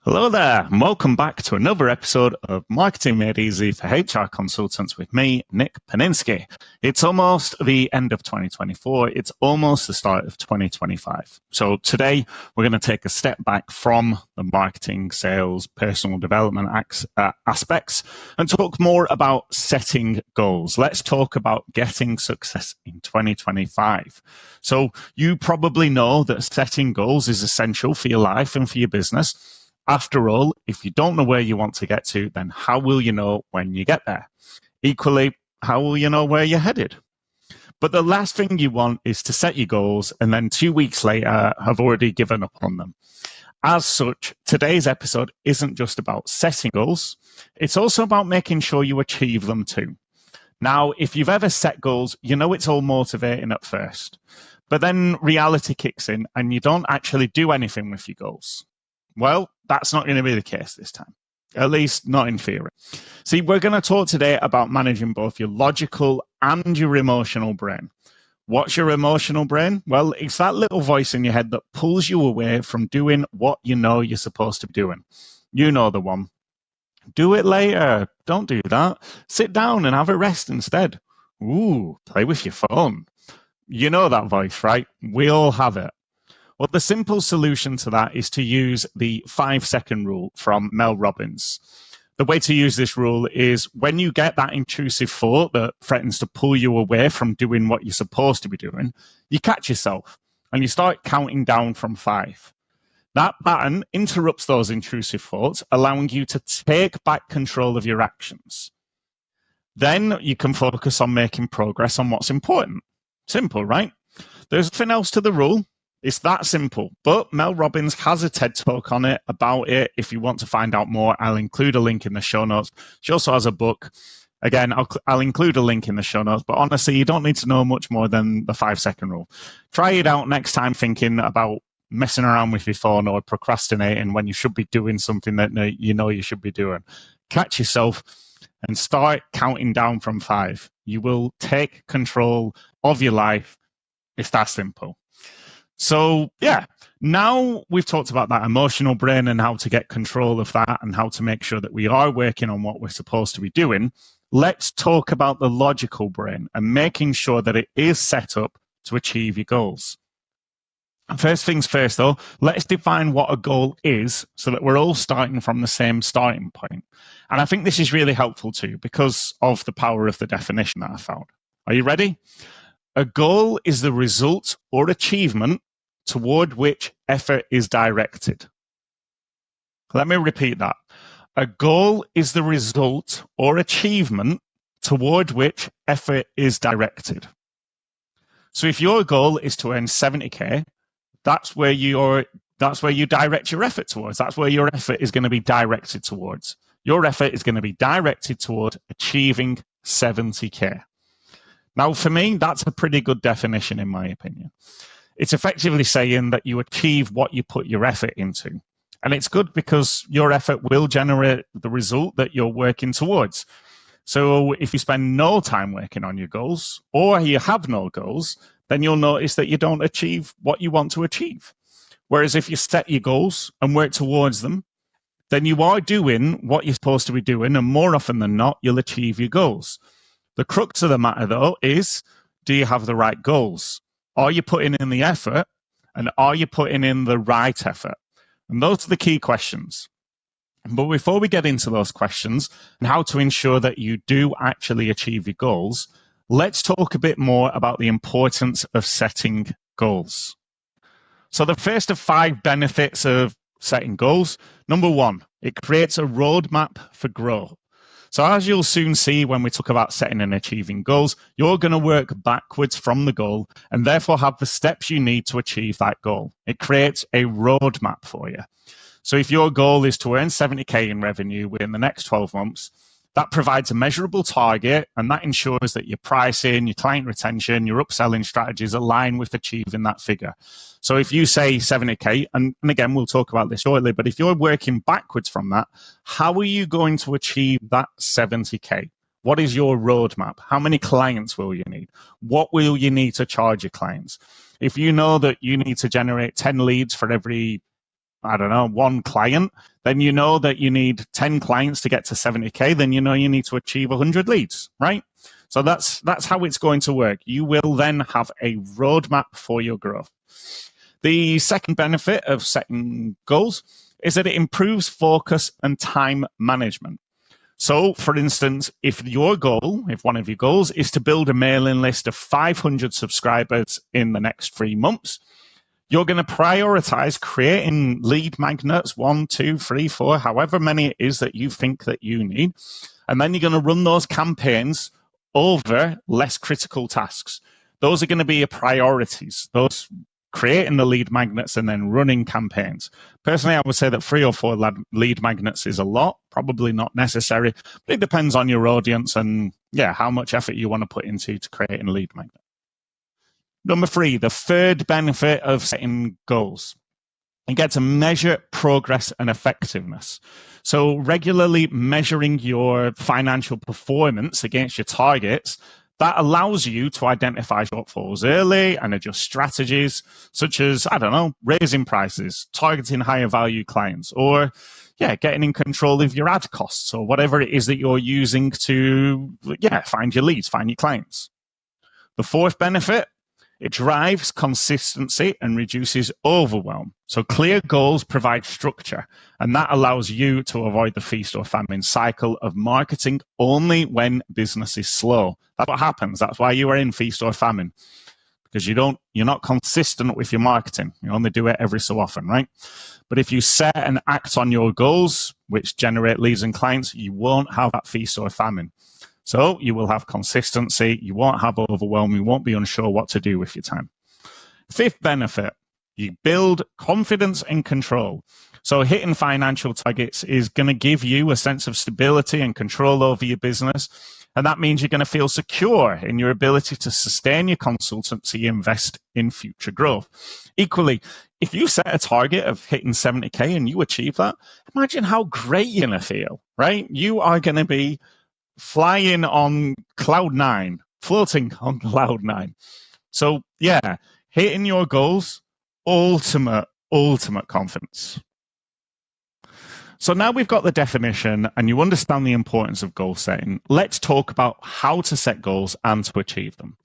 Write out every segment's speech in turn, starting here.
Hello there, and welcome back to another episode of Marketing Made Easy for HR Consultants with me, Nick Paninsky. It's almost the end of 2024. It's almost the start of 2025. So today we're going to take a step back from the marketing, sales, personal development aspects and talk more about setting goals. Let's talk about getting success in 2025. So you probably know that setting goals is essential for your life and for your business. After all, if you don't know where you want to get to, then how will you know when you get there? Equally, how will you know where you're headed? But the last thing you want is to set your goals and then 2 weeks later have already given up on them. As such, today's episode isn't just about setting goals, it's also about making sure you achieve them too. Now, if you've ever set goals, you know it's all motivating at first, but then reality kicks in and you don't actually do anything with your goals. Well, that's not going to be the case this time, at least not in theory. See, we're going to talk today about managing both your logical and your emotional brain. What's your emotional brain? Well, it's that little voice in your head that pulls you away from doing what you know you're supposed to be doing. You know the one. Do it later. Don't do that. Sit down and have a rest instead. Ooh, play with your phone. You know that voice, right? We all have it. Well, the simple solution to that is to use the 5-second rule from Mel Robbins. The way to use this rule is when you get that intrusive thought that threatens to pull you away from doing what you're supposed to be doing, you catch yourself and you start counting down from 5. That pattern interrupts those intrusive thoughts, allowing you to take back control of your actions. Then you can focus on making progress on what's important. Simple, right? There's nothing else to the rule. It's that simple, but Mel Robbins has a TED talk on it, about it. If you want to find out more, I'll include a link in the show notes. She also has a book. Again, I'll include a link in the show notes, but honestly, you don't need to know much more than the 5-second rule. Try it out next time thinking about messing around with your phone or procrastinating when you should be doing something that you know you should be doing. Catch yourself and start counting down from 5. You will take control of your life. It's that simple. So, yeah, now we've talked about that emotional brain and how to get control of that and how to make sure that we are working on what we're supposed to be doing. Let's talk about the logical brain and making sure that it is set up to achieve your goals. First things first, though, let's define what a goal is so that we're all starting from the same starting point. And I think this is really helpful too because of the power of the definition that I found. Are you ready? A goal is the result or achievement toward which effort is directed. Let me repeat that. A goal is the result or achievement toward which effort is directed. So if your goal is to earn 70K, that's where you direct your effort towards. That's where your effort is going to be directed towards. Your effort is going to be directed toward achieving 70K. Now, for me, that's a pretty good definition, in my opinion. It's effectively saying that you achieve what you put your effort into. And it's good because your effort will generate the result that you're working towards. So if you spend no time working on your goals or you have no goals, then you'll notice that you don't achieve what you want to achieve. Whereas if you set your goals and work towards them, then you are doing what you're supposed to be doing. And more often than not, you'll achieve your goals. The crux of the matter, though, is do you have the right goals? Are you putting in the effort? And are you putting in the right effort? And those are the key questions. But before we get into those questions and how to ensure that you do actually achieve your goals, let's talk a bit more about the importance of setting goals. So the first of 5 benefits of setting goals, number 1, it creates a roadmap for growth. So as you'll soon see when we talk about setting and achieving goals, you're going to work backwards from the goal and therefore have the steps you need to achieve that goal. It creates a roadmap for you. So if your goal is to earn 70K in revenue within the next 12 months, that provides a measurable target, and that ensures that your pricing, your client retention, your upselling strategies align with achieving that figure. So if you say 70K, and again, we'll talk about this shortly, but if you're working backwards from that, how are you going to achieve that 70K? What is your roadmap? How many clients will you need? What will you need to charge your clients? If you know that you need to generate 10 leads for every I don't know, one client, then you know that you need 10 clients to get to 70K, then you know you need to achieve 100 leads, right? So that's how it's going to work. You will then have a roadmap for your growth. The second benefit of setting goals is that it improves focus and time management. So, for instance, if one of your goals is to build a mailing list of 500 subscribers in the next 3 months, you're going to prioritize creating lead magnets, 1, 2, 3, 4, however many it is that you think that you need. And then you're going to run those campaigns over less critical tasks. Those are going to be your priorities. Those creating the lead magnets and then running campaigns. Personally, I would say that 3 or 4 lead magnets is a lot, probably not necessary, but it depends on your audience and how much effort you want to put into creating a lead magnet. Number 3, the third benefit of setting goals. You get to measure progress and effectiveness. So regularly measuring your financial performance against your targets, that allows you to identify shortfalls early and adjust strategies such as, raising prices, targeting higher value clients, or getting in control of your ad costs or whatever it is that you're using to find your leads, find your clients. The fourth benefit, it drives consistency and reduces overwhelm. So clear goals provide structure, and that allows you to avoid the feast or famine cycle of marketing only when business is slow. That's what happens. That's why you are in feast or famine, because you're not consistent with your marketing. You only do it every so often, right? But if you set and act on your goals, which generate leads and clients, you won't have that feast or famine. So you will have consistency, you won't have overwhelm, you won't be unsure what to do with your time. Fifth benefit, you build confidence and control. So hitting financial targets is going to give you a sense of stability and control over your business. And that means you're going to feel secure in your ability to sustain your consultancy, invest in future growth. Equally, if you set a target of hitting 70K and you achieve that, imagine how great you're going to feel, right? You are going to be flying on cloud 9, floating on cloud 9. So hitting your goals, ultimate confidence. So now we've got the definition and you understand the importance of goal setting. Let's talk about how to set goals and to achieve them.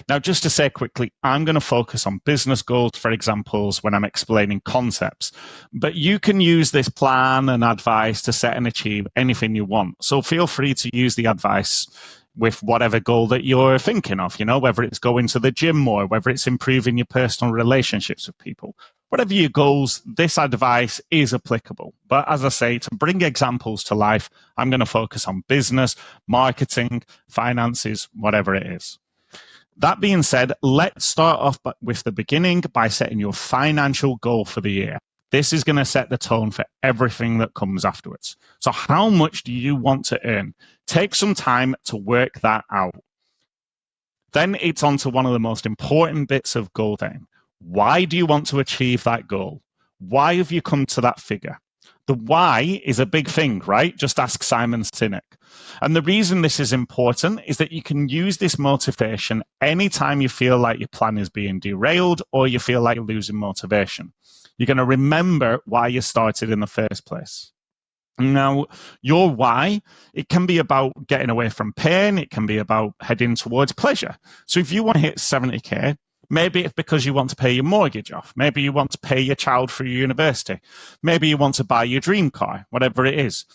Now, just to say quickly, I'm going to focus on business goals for examples when I'm explaining concepts, but you can use this plan and advice to set and achieve anything you want. So feel free to use the advice with whatever goal that you're thinking of, whether it's going to the gym more, whether it's improving your personal relationships with people. Whatever your goals, this advice is applicable. But as I say, to bring examples to life, I'm going to focus on business, marketing, finances, whatever it is. That being said, let's start off with the beginning by setting your financial goal for the year. This is going to set the tone for everything that comes afterwards. So how much do you want to earn? Take some time to work that out. Then it's on to one of the most important bits of goal setting. Why do you want to achieve that goal? Why have you come to that figure? The why is a big thing, right? Just ask Simon Sinek. And the reason this is important is that you can use this motivation anytime you feel like your plan is being derailed or you feel like you're losing motivation. You're going to remember why you started in the first place. Now, your why, it can be about getting away from pain. It can be about heading towards pleasure. So if you want to hit 70K, maybe it's because you want to pay your mortgage off. Maybe you want to pay your child through university. Maybe you want to buy your dream car, whatever it is.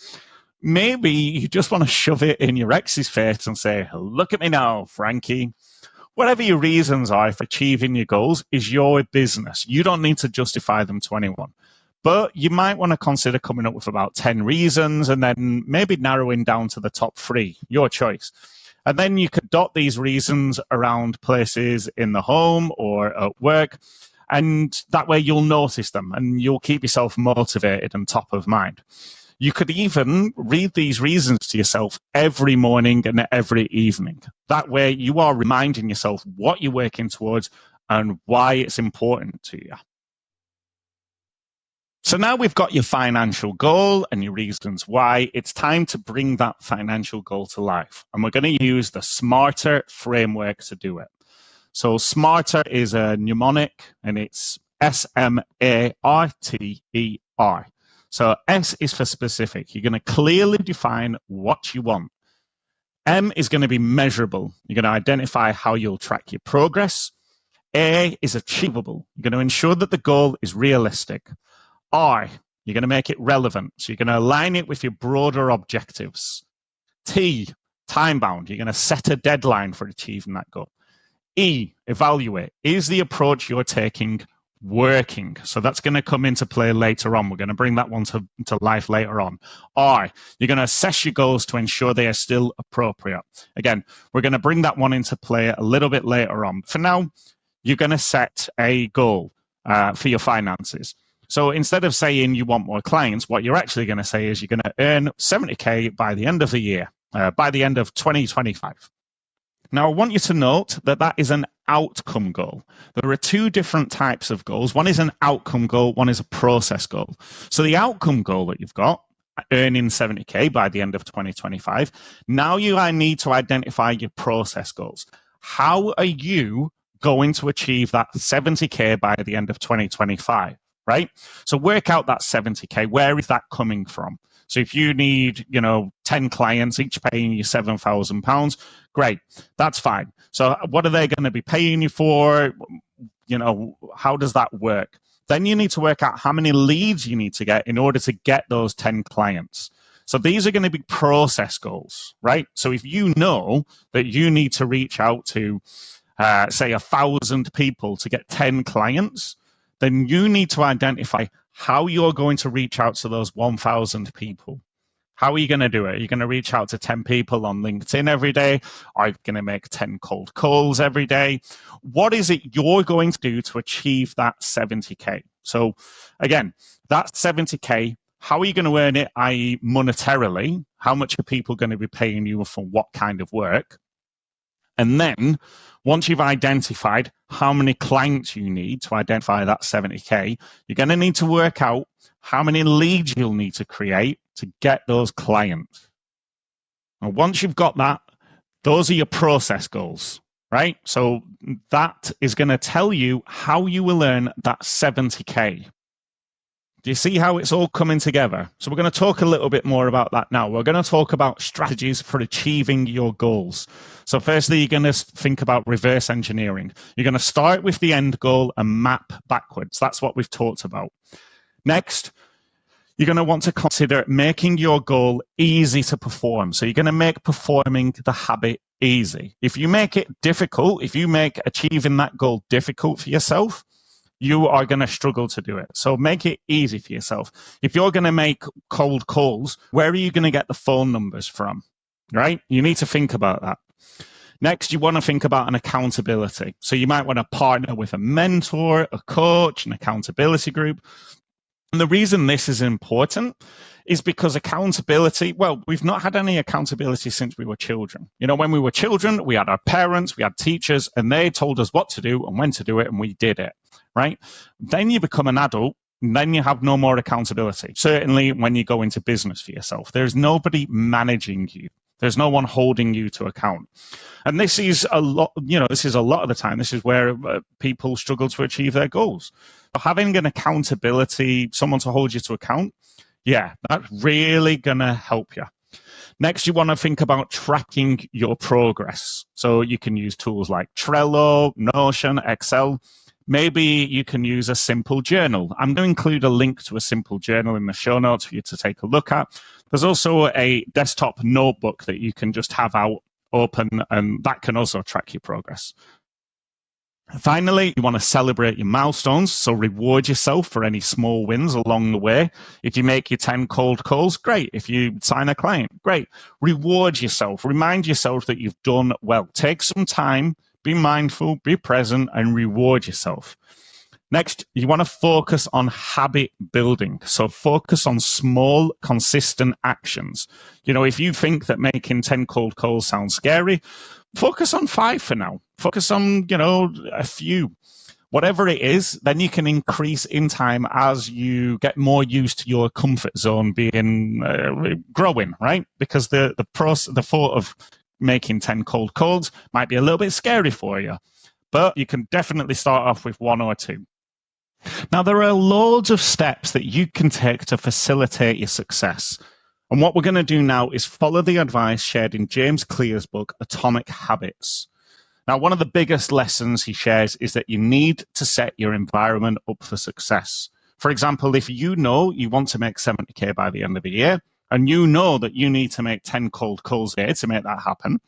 Maybe you just want to shove it in your ex's face and say, look at me now, Frankie. Whatever your reasons are for achieving your goals is your business. You don't need to justify them to anyone. But you might want to consider coming up with about 10 reasons and then maybe narrowing down to the top 3, your choice. And then you could dot these reasons around places in the home or at work. And that way you'll notice them and you'll keep yourself motivated and top of mind. You could even read these reasons to yourself every morning and every evening. That way you are reminding yourself what you're working towards and why it's important to you. So now we've got your financial goal and your reasons why. It's time to bring that financial goal to life. And we're going to use the SMARTER framework to do it. So SMARTER is a mnemonic and it's SMARTER. R. So S is for specific. You're going to clearly define what you want. M is going to be measurable. You're going to identify how you'll track your progress. A is achievable. You're going to ensure that the goal is realistic. R, you're going to make it relevant. So you're going to align it with your broader objectives. T, time bound. You're going to set a deadline for achieving that goal. E, evaluate. Is the approach you're taking working? So that's going to come into play later on. We're going to bring that one to life later on. R, you're going to assess your goals to ensure they are still appropriate. Again, we're going to bring that one into play a little bit later on. For now, you're going to set a goal for your finances. So instead of saying you want more clients, what you're actually going to say is you're going to earn 70K by the end of the year, by the end of 2025. Now, I want you to note that that is an outcome goal. There are two different types of goals. One is an outcome goal, one is a process goal. So the outcome goal that you've got, earning 70K by the end of 2025, now you need to identify your process goals. How are you going to achieve that 70K by the end of 2025, right? So work out that 70K. Where is that coming from? So if you need, 10 clients, each paying you £7,000, great, that's fine. So what are they going to be paying you for? How does that work? Then you need to work out how many leads you need to get in order to get those 10 clients. So these are going to be process goals, right? So if you know that you need to reach out to, say, 1,000 people to get 10 clients, then you need to identify how you're going to reach out to those 1,000 people. How are you going to do it? Are you going to reach out to 10 people on LinkedIn every day? Are you going to make 10 cold calls every day? What is it you're going to do to achieve that 70K? So again, that 70K, how are you going to earn it, i.e. monetarily? How much are people going to be paying you for what kind of work? And then once you've identified how many clients you need to identify that 70K, you're going to need to work out how many leads you'll need to create to get those clients. And once you've got that, those are your process goals, right? So that is going to tell you how you will earn that 70K. Do you see how it's all coming together? So we're going to talk a little bit more about that now. We're going to talk about strategies for achieving your goals. So firstly, you're going to think about reverse engineering. You're going to start with the end goal and map backwards. That's what we've talked about. Next, you're going to want to consider making your goal easy to perform. So you're going to make performing the habit easy. If you make it difficult, if you make achieving that goal difficult for yourself, you are going to struggle to do it. So make it easy for yourself. If you're going to make cold calls, where are you going to get the phone numbers from, right? You need to think about that. Next, you want to think about an accountability. So you might want to partner with a mentor, a coach, an accountability group. And the reason this is important is because accountability, well, we've not had any accountability since we were children. When we were children, we had our parents, we had teachers, and they told us what to do and when to do it, and we did it, right? Then you become an adult, and then you have no more accountability. Certainly when you go into business for yourself, there's nobody managing you. There's no one holding you to account. And this is a lot, this is a lot of the time. This is where people struggle to achieve their goals. So having an accountability, someone to hold you to account, yeah, that's really going to help you. Next, you want to think about tracking your progress. So you can use tools like Trello, Notion, Excel. Maybe you can use a simple journal. I'm going to include a link to a simple journal in the show notes for you to take a look at. There's also a desktop notebook that you can just have out open, and that can also track your progress. Finally, you want to celebrate your milestones, so reward yourself for any small wins along the way. If you make your 10 cold calls, great. If you sign a client, great. Reward yourself. Remind yourself that you've done well. Take some time, be mindful, be present, and reward yourself. Next, you want to focus on habit building. So focus on small, consistent actions. If you think that making 10 cold calls sounds scary, focus on 5 for now. Focus on, a few. Whatever it is, then you can increase in time as you get more used to your comfort zone being growing, right? Because the thought of making 10 cold calls might be a little bit scary for you, but you can definitely start off with 1 or 2. Now, there are loads of steps that you can take to facilitate your success. And what we're going to do now is follow the advice shared in James Clear's book, Atomic Habits. Now, one of the biggest lessons he shares is that you need to set your environment up for success. For example, if you know you want to make 70K by the end of the year, and you know that you need to make 10 cold calls a day to make that happen,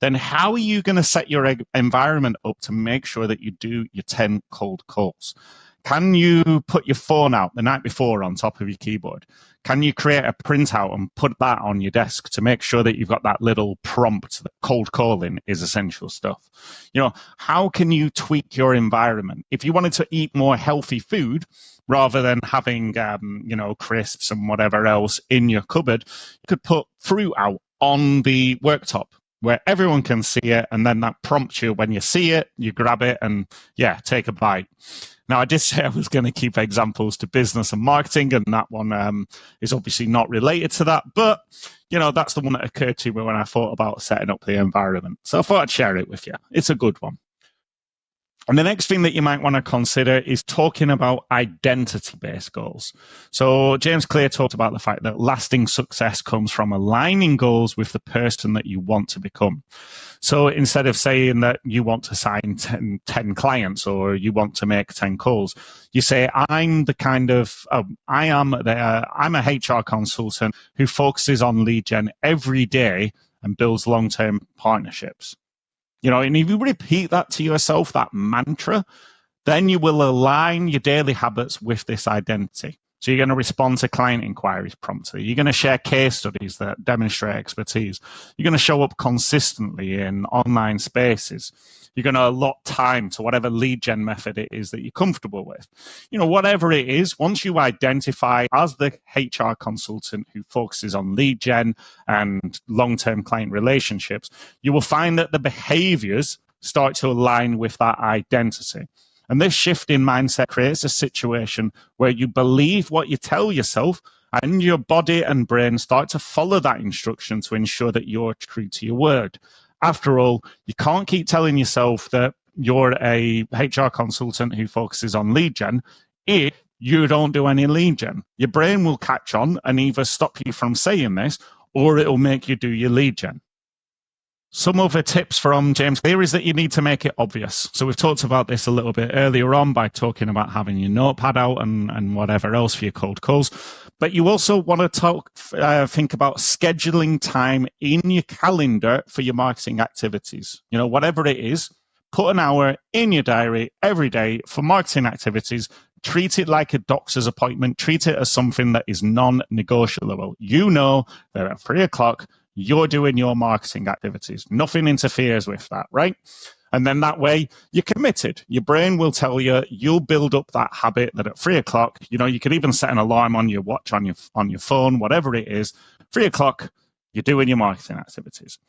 then how are you going to set your environment up to make sure that you do your 10 cold calls? Can you put your phone out the night before on top of your keyboard? Can you create a printout and put that on your desk to make sure that you've got that little prompt that cold calling is essential stuff? How can you tweak your environment? If you wanted to eat more healthy food rather than having, crisps and whatever else in your cupboard, you could put fruit out on the worktop where everyone can see it, and then that prompts you when you see it, you grab it and take a bite. Now, I did say I was going to keep examples to business and marketing, and that one is obviously not related to that, but that's the one that occurred to me when I thought about setting up the environment. So I thought I'd share it with you. It's a good one. And the next thing that you might want to consider is talking about identity-based goals. So James Clear talked about the fact that lasting success comes from aligning goals with the person that you want to become. So instead of saying that you want to sign 10 clients or you want to make 10 calls, you say, I'm a HR consultant who focuses on lead gen every day and builds long-term partnerships. And if you repeat that to yourself, that mantra, then you will align your daily habits with this identity. So you're going to respond to client inquiries promptly. You're going to share case studies that demonstrate expertise. You're going to show up consistently in online spaces. You're going to allot time to whatever lead gen method it is that you're comfortable with. Whatever it is, once you identify as the HR consultant who focuses on lead gen and long-term client relationships, you will find that the behaviors start to align with that identity. And this shift in mindset creates a situation where you believe what you tell yourself, and your body and brain start to follow that instruction to ensure that you're true to your word. After all, you can't keep telling yourself that you're a HR consultant who focuses on lead gen if you don't do any lead gen. Your brain will catch on and either stop you from saying this, or it'll make you do your lead gen. Some other tips from James Clear is that you need to make it obvious. So we've talked about this a little bit earlier on by talking about having your notepad out and whatever else for your cold calls. But you also want to think about scheduling time in your calendar for your marketing activities. Whatever it is, put an hour in your diary every day for marketing activities. Treat it like a doctor's appointment. Treat it as something that is non-negotiable. That at 3:00, you're doing your marketing activities. Nothing interferes with that, right? And then that way you're committed. Your brain will tell you, you'll build up that habit that at 3:00, you could even set an alarm on your watch, on your phone, whatever it is. 3:00, you're doing your marketing activities.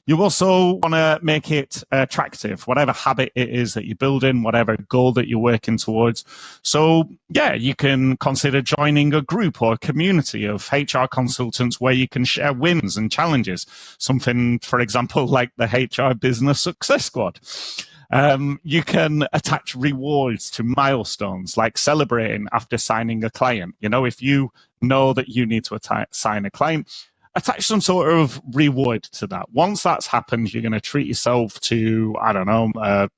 You also want to make it attractive, whatever habit it is that you're building, whatever goal that you're working towards. So, you can consider joining a group or a community of HR consultants where you can share wins and challenges. Something, for example, like the HR Business Success Squad. You can attach rewards to milestones, like celebrating after signing a client. If you know that you need to sign a client, attach some sort of reward to that. Once that's happened, you're going to treat yourself to, a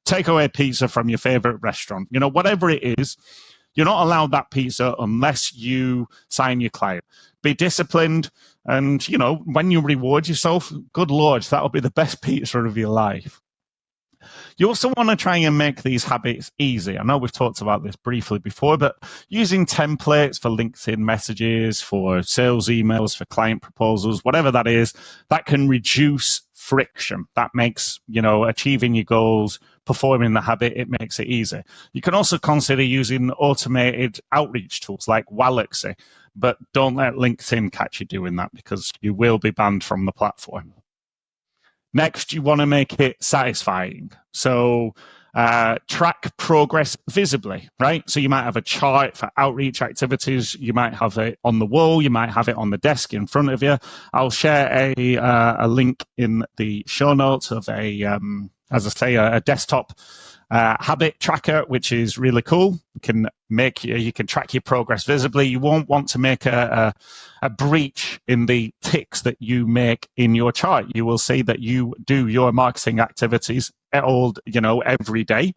takeaway pizza from your favorite restaurant. Whatever it is, you're not allowed that pizza unless you sign your client. Be disciplined. And, when you reward yourself, good Lord, that'll be the best pizza of your life. You also want to try and make these habits easy. I know we've talked about this briefly before, but using templates for LinkedIn messages, for sales emails, for client proposals, whatever that is, that can reduce friction. That makes, achieving your goals, performing the habit, it makes it easy. You can also consider using automated outreach tools like Walaxy, but don't let LinkedIn catch you doing that because you will be banned from the platform. Next, you want to make it satisfying. So track progress visibly, right? So you might have a chart for outreach activities. You might have it on the wall. You might have it on the desk in front of you. I'll share a link in the show notes of a desktop habit tracker, which is really cool. You can track your progress visibly. You won't want to make a breach in the ticks that you make in your chart. You will see that you do your marketing activities every day,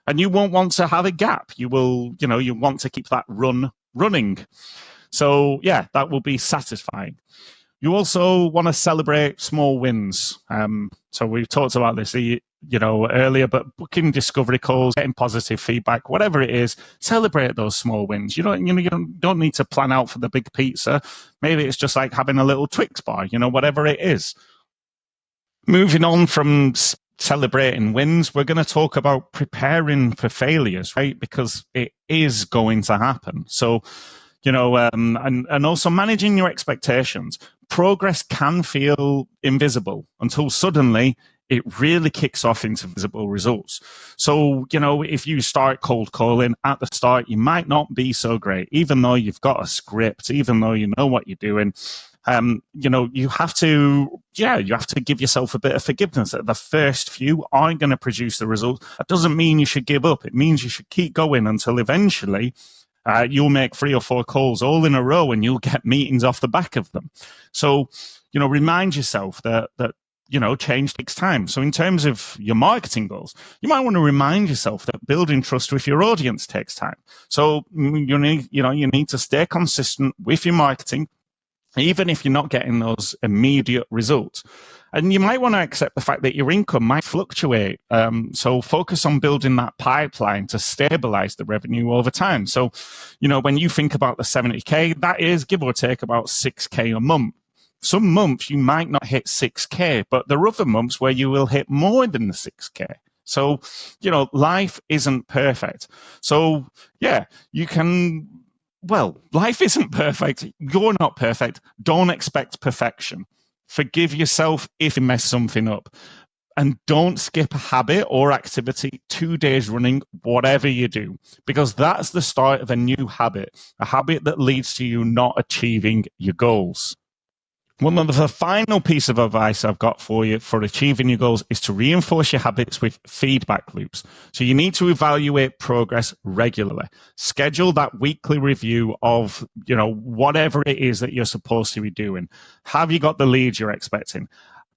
and you won't want to have a gap. You want to keep that running. So yeah, that will be satisfying. You also want to celebrate small wins. So we've talked about this, earlier, but booking discovery calls, getting positive feedback, whatever it is, celebrate those small wins. You don't need to plan out for the big pizza. Maybe it's just like having a little Twix bar, whatever it is. Moving on from celebrating wins, we're going to talk about preparing for failures, right? Because it is going to happen. So, and also managing your expectations. Progress can feel invisible until suddenly it really kicks off into visible results. So, if you start cold calling at the start, you might not be so great, even though you've got a script, even though you know what you're doing. You have to give yourself a bit of forgiveness that the first few aren't going to produce the result. That doesn't mean you should give up. It means you should keep going until eventually you'll make 3 or 4 calls all in a row and you'll get meetings off the back of them. So, remind yourself that change takes time. So in terms of your marketing goals, you might want to remind yourself that building trust with your audience takes time. So you need to stay consistent with your marketing, even if you're not getting those immediate results. And you might want to accept the fact that your income might fluctuate. So focus on building that pipeline to stabilize the revenue over time. So, when you think about the 70K, that is give or take about 6K a month. Some months you might not hit 6K, but there are other months where you will hit more than the 6K. So, life isn't perfect. So, yeah, life isn't perfect. You're not perfect. Don't expect perfection. Forgive yourself if you mess something up. And don't skip a habit or activity 2 days running, whatever you do, because that's the start of a new habit, a habit that leads to you not achieving your goals. One of the final piece of advice I've got for you for achieving your goals is to reinforce your habits with feedback loops. So you need to evaluate progress regularly. Schedule that weekly review of, whatever it is that you're supposed to be doing. Have you got the leads you're expecting?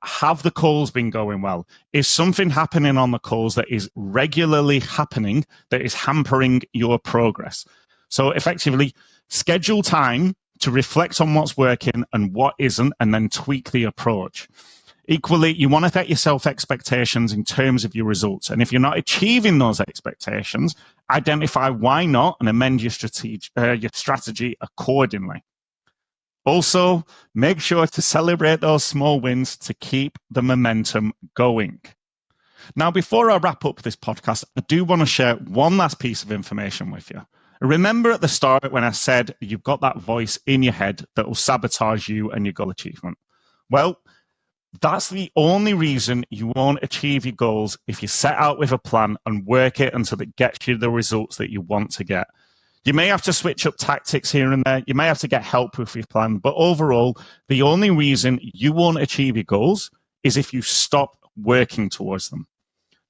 Have the calls been going well? Is something happening on the calls that is regularly happening that is hampering your progress? So effectively, schedule time to reflect on what's working and what isn't, and then tweak the approach. Equally, you want to set yourself expectations in terms of your results. And if you're not achieving those expectations, identify why not and amend your strategy accordingly. Also, make sure to celebrate those small wins to keep the momentum going. Now, before I wrap up this podcast, I do want to share one last piece of information with you. Remember at the start when I said you've got that voice in your head that will sabotage you and your goal achievement? Well, that's the only reason you won't achieve your goals if you set out with a plan and work it until it gets you the results that you want to get. You may have to switch up tactics here and there. You may have to get help with your plan. But overall, the only reason you won't achieve your goals is if you stop working towards them.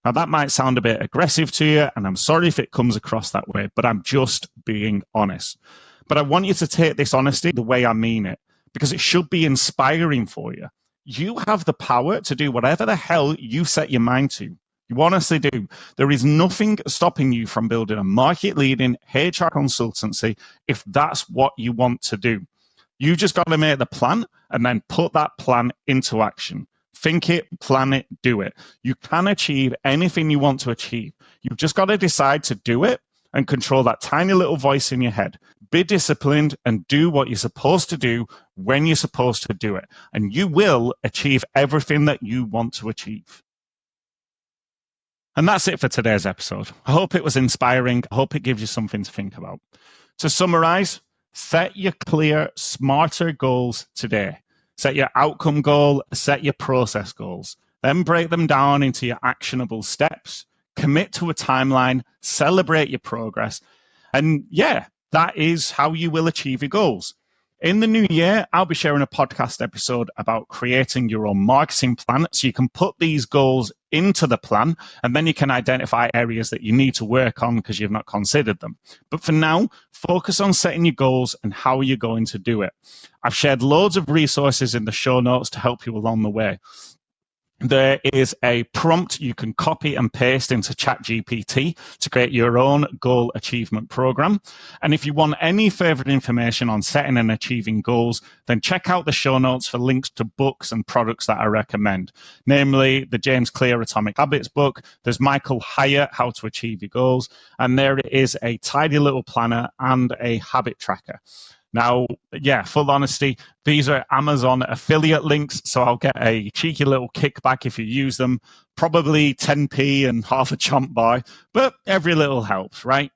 Now, that might sound a bit aggressive to you, and I'm sorry if it comes across that way, but I'm just being honest. But I want you to take this honesty the way I mean it, because it should be inspiring for you. You have the power to do whatever the hell you set your mind to. You honestly do. There is nothing stopping you from building a market-leading HR consultancy if that's what you want to do. You just got to make the plan and then put that plan into action. Think it, plan it, do it. You can achieve anything you want to achieve. You've just got to decide to do it and control that tiny little voice in your head. Be disciplined and do what you're supposed to do when you're supposed to do it. And you will achieve everything that you want to achieve. And that's it for today's episode. I hope it was inspiring. I hope it gives you something to think about. To summarize, set your clear, smarter goals today. Set your outcome goal, set your process goals. Then break them down into your actionable steps. Commit to a timeline, celebrate your progress. And yeah, that is how you will achieve your goals. In the new year, I'll be sharing a podcast episode about creating your own marketing plan so you can put these goals into the plan and then you can identify areas that you need to work on because you've not considered them. But for now, focus on setting your goals and how you're going to do it. I've shared loads of resources in the show notes to help you along the way. There is a prompt you can copy and paste into ChatGPT to create your own goal achievement program. And if you want any further information on setting and achieving goals, then check out the show notes for links to books and products that I recommend, namely the James Clear Atomic Habits book. There's Michael Hyatt, How to Achieve Your Goals. And there is a tidy little planner and a habit tracker. Now, yeah, full honesty, these are Amazon affiliate links, so I'll get a cheeky little kickback if you use them, probably 10p and half a chomp buy, but every little helps, right?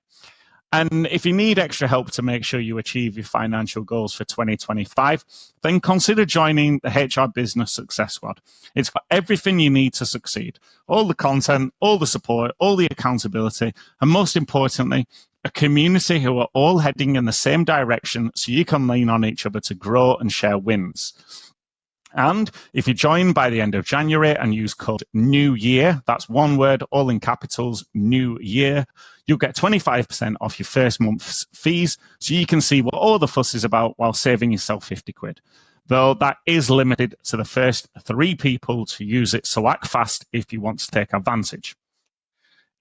And if you need extra help to make sure you achieve your financial goals for 2025, then consider joining the HR Business Success Squad. It's got everything you need to succeed. All the content, all the support, all the accountability, and most importantly, a community who are all heading in the same direction so you can lean on each other to grow and share wins. And if you join by the end of January and use code New Year, that's one word, all in capitals, New Year, you'll get 25% off your first month's fees so you can see what all the fuss is about while saving yourself 50 quid. Though that is limited to the first 3 people to use it, so act fast if you want to take advantage.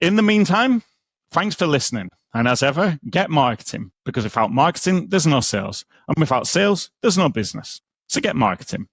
In the meantime, thanks for listening. And as ever, get marketing, because without marketing, there's no sales. And without sales, there's no business. So get marketing.